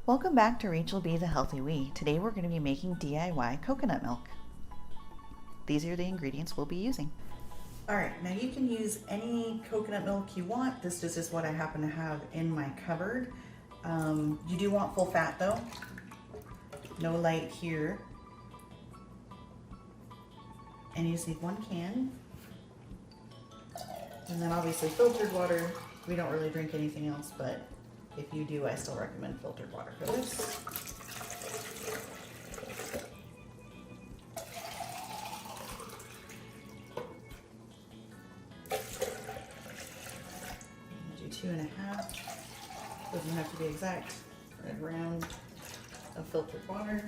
Welcome back to Rachel B. the Healthy Wee. Today we're going to be making DIY coconut milk. These are the ingredients we'll be using. Alright, now you can use any coconut milk you want. This is just what I happen to have in my cupboard. You do want full fat though. No light here. And you just need 1 can. And then obviously filtered water. We don't really drink anything else, but if you do, I still recommend filtered water for this. Do 2.5. Doesn't have to be exact. Right around of filtered water.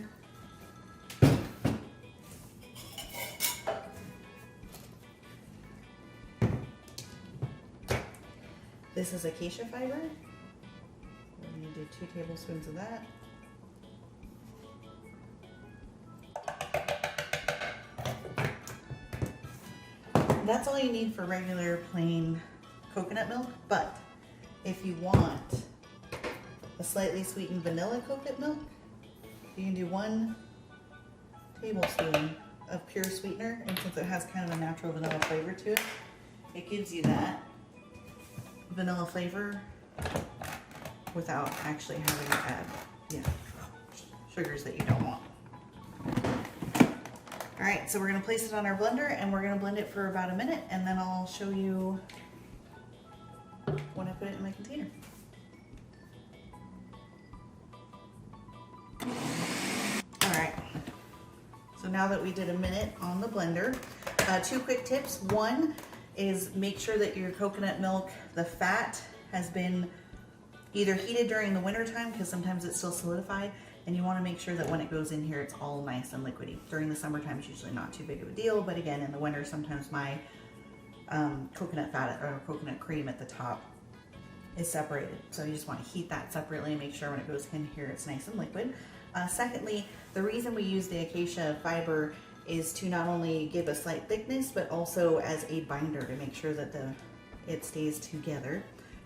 This is Acacia fiber. We're going to do 2 tablespoons of that. That's all you need for regular plain coconut milk, but if you want a slightly sweetened vanilla coconut milk, you can do 1 tablespoon of pure sweetener, and since it has kind of a natural vanilla flavor to it, it gives you that vanilla flavor without actually having to add sugars that you don't want. Alright, so we're going to place it on our blender and we're going to blend it for about a minute, and then I'll show you when I put it in my container. Alright, so now that we did a minute on the blender, 2 quick tips. 1 is make sure that your coconut milk, the fat, has been either heated during the winter time, because sometimes it's still solidified, and you want to make sure that when it goes in here it's all nice and liquidy. During the summertime it's usually not too big of a deal, but again in the winter sometimes my coconut fat or coconut cream at the top is separated. So you just want to heat that separately and make sure when it goes in here it's nice and liquid. Secondly, the reason we use the Acacia fiber is to not only give a slight thickness, but also as a binder to make sure that it stays together.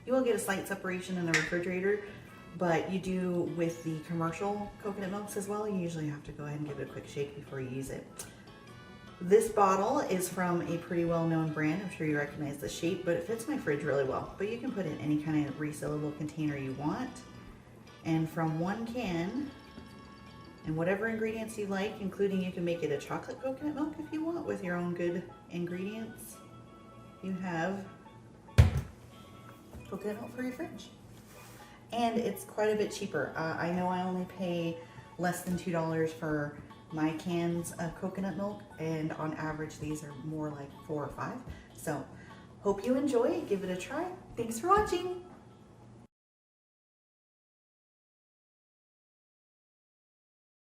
You will get a slight separation in the refrigerator, but you do with the commercial coconut milks as well. You usually have to go ahead and give it a quick shake before you use it. This bottle is from a pretty well-known brand. I'm sure you recognize the shape, but it fits my fridge really well. But you can put it in any kind of resealable container you want. And from 1 can, and whatever ingredients you like, including you can make it a chocolate coconut milk if you want with your own good ingredients, you have coconut milk for your fridge. And it's quite a bit cheaper. I know I only pay less than $2 for my cans of coconut milk, and on average these are more like 4 or 5. So hope you enjoy it. Give it a try. Thanks for watching.